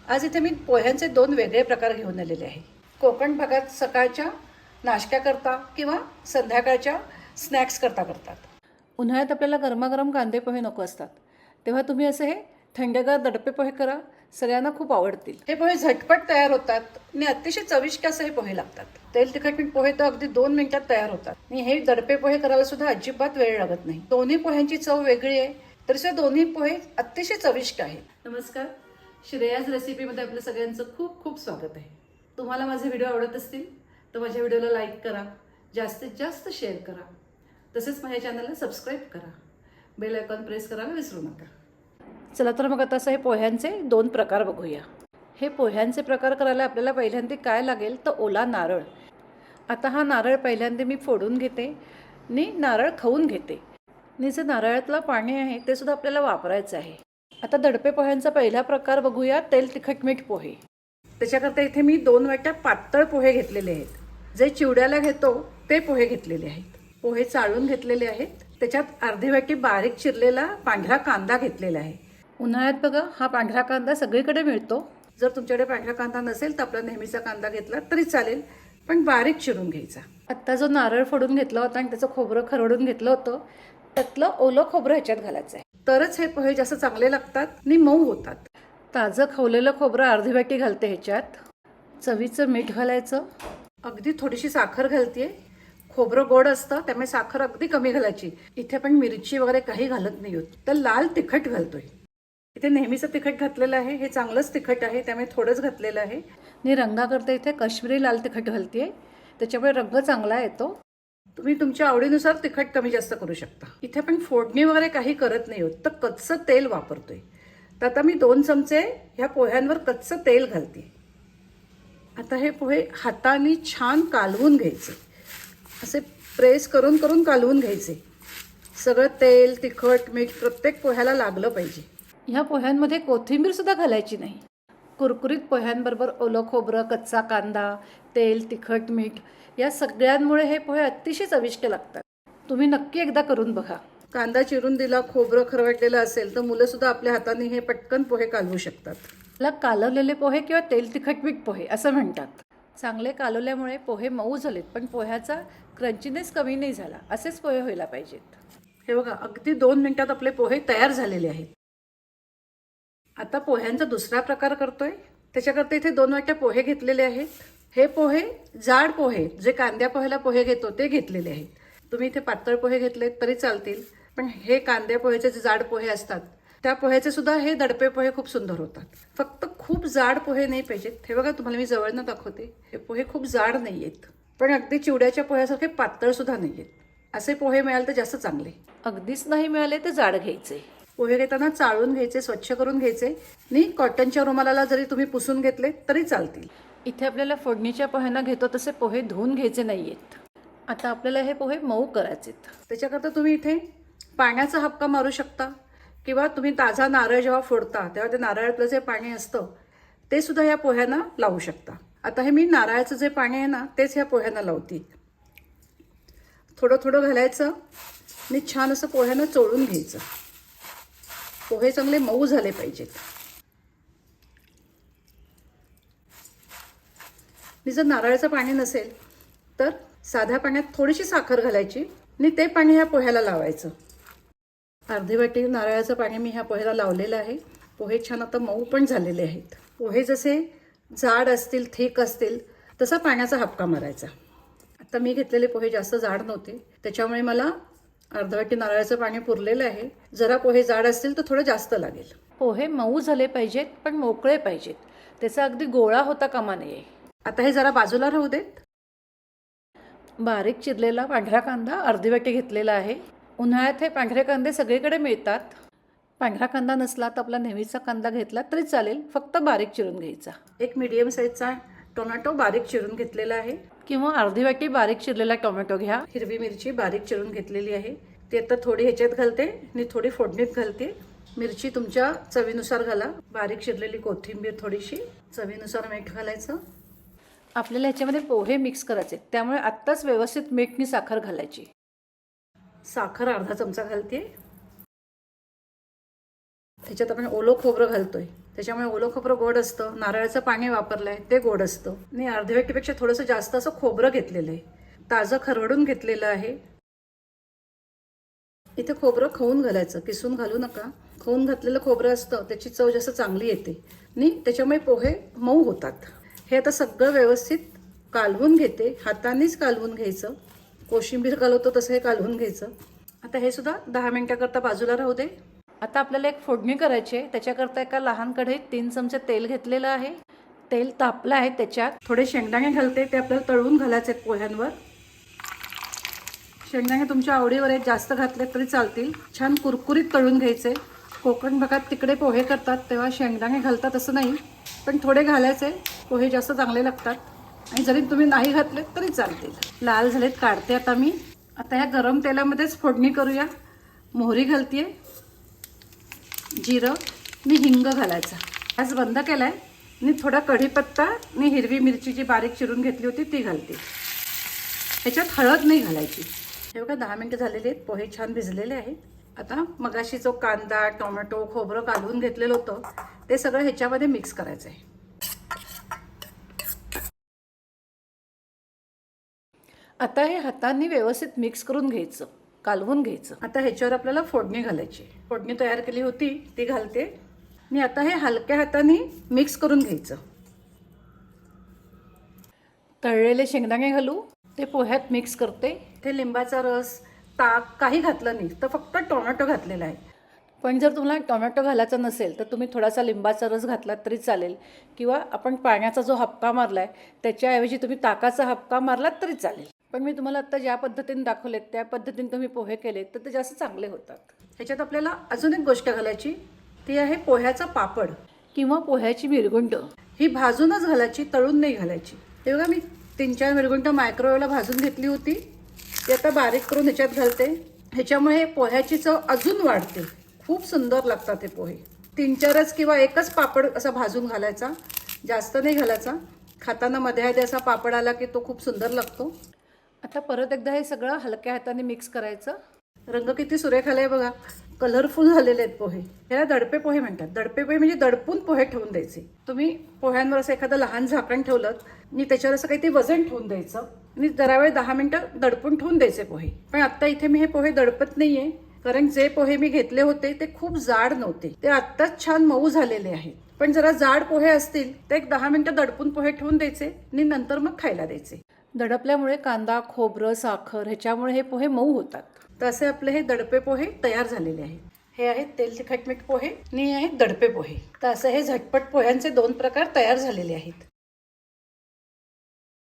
आज इथे मी पोह्यांचे दोन वेगळे प्रकार घेऊन आलेले आहे. कोकण भागात सकाळच्या नाश्त्याकरता किंवा संध्याकाळच्या स्नॅक्स करता करतात. उन्हाळ्यात आपल्याला गरमागरम कांदे पोहे नको असतात, तेव्हा तुम्ही असे हे थंडगार दडपे पोहे करा, सगळ्यांना खूप आवडतील. हे पोहे झटपट तयार होतात आणि अतिशय चविष्ट असे हे पोहे लागतात. तेल तिखट मीठ पोहे तर अगदी 2 मिनिटात तयार होतात आणि हे दडपे पोहे करायला सुद्धा अजिबात वेळ लागत नाही. दोन्ही पोह्यांची चव वेगळी आहे, तरी सुद्धा दोन्ही पोहे अतिशय चविष्ट आहेत. नमस्कार, श्रेयाज रेसिपीमध्ये आपलं सगळ्यांचं खूप खूप स्वागत आहे. तुम्हाला माझे व्हिडिओ आवडत असतील तर माझ्या व्हिडिओला लाईक करा, जास्तीत जास्त शेअर करा, तसेच माझ्या चॅनलला सबस्क्राईब करा, बेल आयकॉन प्रेस करायला विसरू नका. चला तर मग आता असं हे पोह्यांचे 2 प्रकार बघूया. हे पोह्यांचे प्रकार करायला आपल्याला पहिल्यांदा काय लागेल तर ओला नारळ. आता हा नारळ पहिल्यांदा मी फोडून घेते आणि नारळ खाऊन घेते आणि जे नारळातलं पाणी आहे ते सुद्धा आपल्याला वापरायचं आहे. आता दडपे पोह्यांचा पहिला प्रकार बघूया, तेल तिखट मीठ पोहे. त्याच्याकरता इथे मी 2 वाट्या पातळ पोहे घेतलेले आहेत. जे चिवड्याला घेतो ते पोहे घेतलेले आहेत. पोहे चाळून घेतलेले आहेत. त्याच्यात अर्धी वाटी बारीक चिरलेला पांढरा कांदा घेतलेला आहे. उन्हाळ्यात बघा हा पांढरा कांदा सगळीकडे मिळतो. जर तुमच्याकडे पांढरा कांदा नसेल तर आपला नेहमीचा कांदा घेतला तरी चालेल, पण बारीक चिरून घ्यायचा. आत्ता जो नारळ फोडून घेतला होता आणि त्याचं खोबरं खरडून घेतलं होतं, त्यातलं ओलं खोबरं ह्याच्यात घालायचं आहे. तरच हे पोहे जास्त चांगले लागतात आणि मऊ होतात. ताजं खवलेलं खोबरं अर्धी वाटी घालते ह्याच्यात. चवीचं मीठ घालायचं. अगदी थोडीशी साखर घालते. खोबरं गोड असतं त्यामुळे साखर अगदी कमी घालायची. इथे पण मिरची वगैरे काही घालत नाही होत. तर लाल तिखट घालतोय. इथे नेहमीचं तिखट घातलेलं आहे, हे चांगलंच तिखट आहे त्यामुळे थोडंच घातलेलं आहे. आणि रंगाकरता इथे काश्मीरी लाल तिखट घालते, त्याच्यामुळे रंग चांगला येतो. तुम्ही तुमच्या आवडीनुसार तिखट कमी जास्त करू शकता. इथे पण फोडणी वगैरे काही करत नाही होत, तर कच्चं तेल वापरतोय. तर आता मी 2 चमचे ह्या पोह्यांवर कच्चं तेल घालते. आता हे पोहे हाताने छान कालवून घ्यायचे. असे प्रेस करून करून कालवून घ्यायचे. सगळं तेल तिखट मीठ प्रत्येक पोह्याला लागलं पाहिजे. ह्या पोह्यांमध्ये कोथिंबीर सुद्धा घालायची नाही. कुरकुरीत पोह्यांबरोबर ओलं खोबरं, कच्चा कांदा, तेल तिखट मीठ या सगळ्यांमुळे हे पोहे अतिशय चविष्ट लागतात. तुम्ही नक्की एकदा करून बघा. कांदा चिरून दिला, खोबरं खरवटलेलं असेल तर मुलं सुद्धा आपल्या हाताने हे पटकन पोहे कालवू शकतात. त्याला कालवलेले पोहे किंवा तेल तिखट मीठ पोहे असं म्हणतात. चांगले कालवल्यामुळे पोहे मऊ झालेत, पण पोह्याचा क्रंचीनेस कमी नाही झाला. असेच पोहे व्हायला पाहिजेत. हे बघा, अगदी 2 मिनिटात आपले पोहे तयार झालेले आहेत. आता पोह्यांचा दुसरा प्रकार करतोय. त्याच्याकरता इथे 2 वाट्या पोहे घेतलेले आहेत. हे पोहे जाड पोहे, जे कांद्या पोह्याला पोहे घेतो ते घेतलेले आहेत. तुम्ही इथे पातळ पोहे घेतले तरी चालतील, पण हे कांद्या पोह्याचे जे जाड पोहे असतात त्या पोह्याचे सुद्धा हे दडपे पोहे खूप सुंदर होतात. फक्त खूप जाड पोहे नाही पाहिजेत. हे बघा, तुम्हाला मी जवळनं दाखवते. हे पोहे खूप जाड नाही आहेत, पण अगदी चिवड्याच्या पोह्यासारखे पातळ सुद्धा नाही आहेत. असे पोहे मिळाले तर जास्त चांगले. अगदीच नाही मिळाले तर जाड घ्यायचे. पोहे घेताना चाळून घ्यायचे, स्वच्छ करून घ्यायचे आणि कॉटनच्या रुमालाला जरी तुम्ही पुसून घेतले तरी चालतील. इथे आपल्याला फोडणीच्या पोह्यांना घेतो तसे पोहे धुवून घ्यायचे नाहीयेत. आता आपल्याला हे पोहे मऊ करायचेत. त्याच्याकरता तुम्ही इथे पाण्याचा हपका मारू शकता, किंवा तुम्ही ताजा नारळ जेव्हा फोडता तेव्हा ते नारळातलं जे पाणी असतं ते सुद्धा या पोह्यांना लावू शकता. आता हे मी नारळाचं जे पाणी आहे ना तेच ह्या पोह्यांना लावते. थोडं थोडं घालायचं आणि छान असं पोह्यांना चोळून घ्यायचं. पोहे चांगले मऊ झाले पाहिजेत. आणि जर नारळाचं पाणी नसेल तर साध्या पाण्यात थोडीशी साखर घालायची आणि ते पाणी ह्या पोह्याला लावायचं. अर्धी वाटी नारळाचं पाणी मी ह्या पोह्याला लावलेलं आहे. पोहे छान आता मऊ पण झालेले आहेत. पोहे जसे जाड असतील, थिक असतील, तसा पाण्याचा हपका मारायचा. आता मी घेतलेले पोहे जास्त जाड नव्हते, त्याच्यामुळे मला अर्धा वाटी नारळाचं पाणी पुरलेलं आहे. जरा पोहे जाड असतील तर थोडं जास्त लागेल. पोहे मऊ झाले पाहिजेत, पण मोकळे पाहिजेत. त्याचा अगदी गोळा होता कामा नये. आता हे जरा बाजूला राहू देत. बारीक चिरलेला पांढरा कांदा अर्धी वाटी घेतलेला आहे. उन्हाळ्यात हे पांढरे कांदे सगळीकडे मिळतात. पांढरा कांदा नसला तर आपला नेहमीचा कांदा घेतला तरी चालेल, फक्त बारीक चिरून घ्यायचा. एक मीडियम साईजचा टोमॅटो बारीक चिरून घेतलेला आहे, किंवा अर्धी वाटी बारीक चिरलेला टोमॅटो घ्या. हिरवी मिरची बारीक चिरून घेतलेली आहे, ती आता थोडी ह्याच्यात घालते आणि थोडी फोडणीत घालते. मिरची तुमच्या चवीनुसार घाला. बारीक चिरलेली कोथिंबीर थोडीशी, चवीनुसार मीठ घालायचं. आपल्याला ह्याच्यामध्ये पोहे मिक्स करायचे, त्यामुळे आत्ताच व्यवस्थित मीठ आणि साखर घालायची. साखर अर्धा चमचा घालते. ह्याच्यात आपण ओलं खोबरं घालतोय, त्याच्यामुळे ओलं खोबरं गोड असतं. नारळाचं पाणी वापरलंय ते गोड असतं. आणि अर्ध्या वाटीपेक्षा थोडंसं जास्त असं खोबरं घेतलेलं आहे, ताजं खरवडून घेतलेलं आहे. इथे खोबरं खवून घालायचं, किसून घालू नका. खवून घातलेलं खोबरं असतं त्याची चव जास्त चांगली येते आणि त्याच्यामुळे पोहे मऊ होतात. हे आता सगळं व्यवस्थित कालवून घेते, हातानेच कालवून घ्यायचं. कोशिंबीर कालवतो तसं हे कालवून घ्यायचं. आता हे सुद्धा 10 मिनिटाकरता बाजूला राहू दे. आता आपल्याला एक फोडणी करायची आहे. त्याच्याकरता एका लहान कढईत 3 चमचे तेल घेतलेलं आहे. तेल तापलं आहे, त्याच्यात थोडे शेंगदाणे घालते. ते आपल्याला तळून घालायचे आहेत पोह्यांवर. शेंगदाणे तुमच्या आवडीवर आहेत, जास्त घातले तरी चालतील. छान कुरकुरीत तळून घ्यायचे. कोकण भागात तिकडे पोहे करतात तेव्हा शेंगदाणे घालतात असं नाही, पण थोडे घालायचे, पोहे जास्त चांगले लागतात. आणि जरी तुम्ही नाही घातले तरी चालतील. लाल झालेत, काढते आता मी. आता ह्या गरम तेलामध्येच फोडणी करूया. मोहरी घालते, जिरं आणि हिंग घालायचा. गॅस बंद केलाय आणि थोडा कढीपत्ता आणि हिरवी मिरची जी बारीक चिरून घेतली होती ती घालते. ह्याच्यात हळद नाही घालायची. हे बघा 10 मिनिटं झालेली आहेत, पोहे छान भिजलेले आहेत. आता मगाशी जो कांदा, टोमॅटो, खोबरं काढून घेतलेलं होतं ते सगळं ह्याच्यामध्ये मिक्स करायचं आहे. आता हे हातांनी व्यवस्थित मिक्स करून घ्यायचं, कालवून घ्यायचं. आता ह्याच्यावर आपल्याला फोडणी घालायची. फोडणी तयार केली होती ती घालते आणि आता हे हलक्या हाताने मिक्स करून घ्यायचं. तळलेले शेंगदाणे घालू, ते पोह्यात मिक्स करते. ते लिंबाचा रस, ताक काही घातलं नाही, तर फक्त टोमॅटो घातलेला आहे. पण जर तुम्हाला टोमॅटो घालायचा नसेल तर तुम्ही थोडासा लिंबाचा रस घातला तरी चालेल, किंवा आपण पाण्याचा जो हपका मारलाय त्याच्याऐवजी तुम्ही ताकाचा हपका मारलात तरी चालेल. पण मी तुम्हाला आता ज्या पद्धतीने दाखवलेत त्या पद्धतीने तुम्ही पोहे केले तर ते जास्त चांगले होतात. ह्याच्यात आपल्याला अजून एक गोष्ट घालायची, ती आहे पोह्याचा पापड किंवा पोह्याची मिरगुंड. ही भाजूनच घालायची, तळून नाही घालायची. हे बघा मी 3-4 मिरगुंड मायक्रोवेव्हला भाजून घेतली होती, ती आता बारीक करून ह्याच्यात घालते. ह्याच्यामुळे पोह्याची चव अजून वाढते, खूप सुंदर लागतात हे पोहे. 3-4च किंवा एकच पापड असा भाजून घालायचा, जास्त नाही घालायचा. खाताना मध्ये असा पापड आला की तो खूप सुंदर लागतो. आता परत एकदा हे सगळं हलक्या हाताने मिक्स करायचं. रंग किती सुरेख आलाय बघा, कलरफुल झालेले आहेत पोहे. ह्याला दडपे पोहे म्हणतात. दडपे पोहे म्हणजे दडपून पोहे ठेवून द्यायचे. तुम्ही पोह्यांवर असं एखादं लहान झाकण ठेवलं आणि त्याच्यावर असं काही ते वजन ठेवून द्यायचं आणि जरा वेळ 10 मिनिटं दडपून ठेवून द्यायचे पोहे. पण आता इथे मी हे पोहे दडपत नाहीये, कारण जे पोहे मी घेतले होते ते खूप जाड नव्हते, ते आत्ताच छान मऊ झालेले आहेत. पण जरा जाड पोहे असतील तर एक 10 मिनिटं दडपून पोहे ठेवून द्यायचे आणि नंतर मग खायला द्यायचे. दडपल्यामुळे कांदा, खोबरं, साखर ह्याच्यामुळे हे पोहे मऊ होतात. तर असे आपले हे दडपे पोहे तयार झालेले आहेत. हे आहेत तेल तिखट मीठ पोहे आणि हे आहेत दडपे पोहे. तर असं हे झटपट पोह्यांचे 2 प्रकार तयार झालेले आहेत.